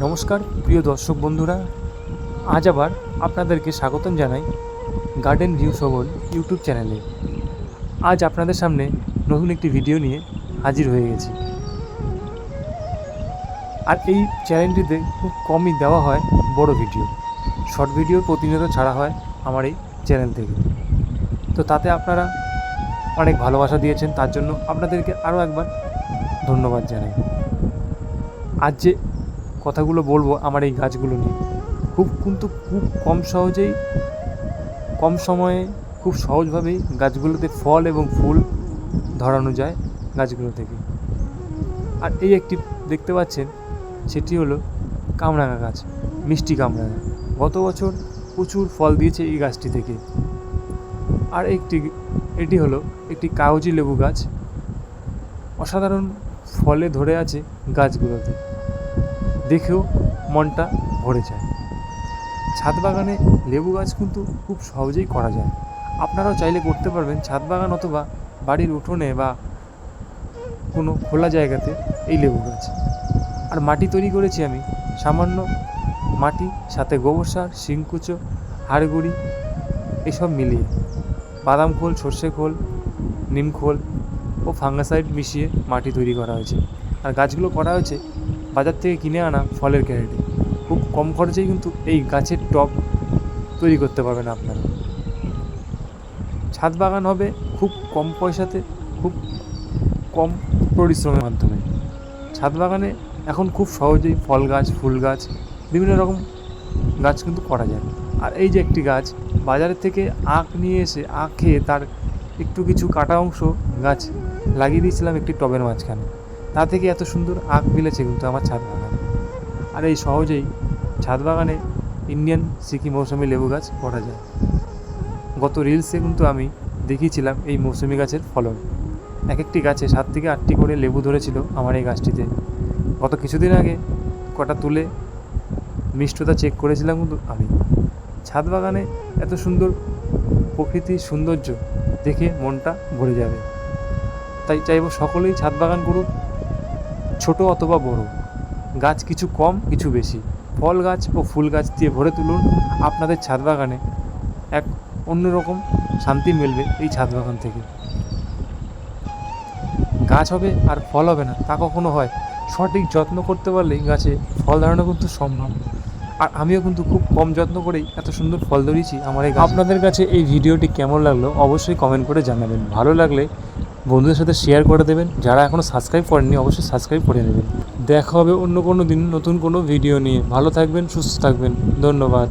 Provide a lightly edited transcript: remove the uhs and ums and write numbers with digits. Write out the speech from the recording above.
নমস্কার প্রিয় দর্শক বন্ধুরা, আজ আবার আপনাদেরকে স্বাগতম জানাই গার্ডেন ভিউ শোভন ইউটিউব চ্যানেলে। আজ আপনাদের সামনে নতুন একটি ভিডিও নিয়ে হাজির হয়ে গেছি। আর এই চ্যানেলটিতে খুব কমই দেওয়া হয় বড় ভিডিও, শর্ট ভিডিও প্রতিনিয়ত ছাড়া হয় আমার এই চ্যানেল থেকে। তো তাতে আপনারা অনেক ভালোবাসা দিয়েছেন, তার জন্য আপনাদেরকে আরও একবার ধন্যবাদ জানাই। আজ যে কথাগুলো বলবো আমার এই গাছগুলো নিয়ে, খুব কম সময়ে খুব সহজভাবেই গাছগুলোতে ফল এবং ফুল ধরানো যায় গাছগুলো থেকে। আর এই একটি দেখতে পাচ্ছেন, সেটি হলো কামরাঙা গাছ, মিষ্টি কামরাঙা। গত বছর প্রচুর ফল দিয়েছে এই গাছটি থেকে। আর এটি হলো একটি কাগজি লেবু গাছ, অসাধারণ ফলে ধরে আছে গাছগুলোতে, দেখেও মনটা ভরে যায়। ছাদ বাগানে লেবু গাছ কিন্তু খুব সহজেই করা যায়, আপনারাও চাইলে করতে পারবেন ছাদ বাগান অথবা বাড়ির উঠোনে বা কোনো খোলা জায়গাতে এই লেবু গাছ। আর মাটি তৈরি করেছি আমি সামান্য মাটি, সাথে গোবর সার, শিংকুচো, হাড়গুড়ি এসব মিলিয়ে, বাদাম খোল, সর্ষে খোল, নিম খোল ও ফাঙ্গাসাইড মিশিয়ে মাটি তৈরি করা হয়েছে। আর গাছগুলো করা হয়েছে বাজার থেকে কিনে আনা ফলের ক্যারেটে। খুব কম খরচেই কিন্তু এই গাছের টব তৈরি করতে পারবেন আপনারা। ছাদ বাগান হবে খুব কম পয়সাতে, খুব কম পরিশ্রমের মাধ্যমে। ছাদ বাগানে এখন খুব সহজেই ফল গাছ, ফুল গাছ, বিভিন্ন রকম গাছ কিন্তু করা যায়। আর এই যে একটি গাছ, বাজারের থেকে আখ নিয়ে এসে আখ খেয়ে তার একটু কিছু কাটা অংশ গাছ লাগিয়ে দিয়েছিলাম একটি টবের মাঝখানে, তা থেকে এত সুন্দর আখ মিলেছে কিন্তু আমার ছাদ বাগানে। আর এই সহজেই ছাদ বাগানে ইন্ডিয়ান সিকি মৌসুমি লেবু গাছ করা যায়। গত রিলসে কিন্তু আমি দেখিয়েছিলাম এই মৌসুমি গাছের ফলন। এক একটি গাছে 7 থেকে 8টি করে লেবু ধরেছিল আমার এই গাছটিতে। গত কিছুদিন আগে কটা তুলে মিষ্টতা চেক করেছিলাম কিন্তু আমি। ছাদ বাগানে এত সুন্দর প্রকৃতির সৌন্দর্য দেখে মনটা ভরে যাবে। তাই চাইব সকলেই ছাদ বাগান করুক, ছোট অথবা বড়, গাছ কিছু কম কিছু বেশি, ফল গাছ ও ফুল গাছ দিয়ে ভরে তুলুন। আপনাদের ছাদ বাগানে এক অন্যরকম শান্তি মিলবে এই ছাদ বাগান থেকে। গাছ হবে আর ফল হবে না তা কখনো হয়? সঠিক যত্ন করতে পারলেই গাছে ফল ধরানো কিন্তু সম্ভব। আর আমিও কিন্তু খুব কম যত্ন করেই এত সুন্দর ফল ধরিয়েছি আমার এই গাছে। আপনাদের কাছে এই ভিডিওটি কেমন লাগলো অবশ্যই কমেন্ট করে জানাবেন। ভালো লাগলে বন্ধুদের সাথে শেয়ার করে দেবেন। যারা এখনও সাবস্ক্রাইব করেননি অবশ্যই সাবস্ক্রাইব করে নেবেন। দেখা হবে অন্য কোনো দিন নতুন কোনো ভিডিও নিয়ে। ভালো থাকবেন, সুস্থ থাকবেন। ধন্যবাদ।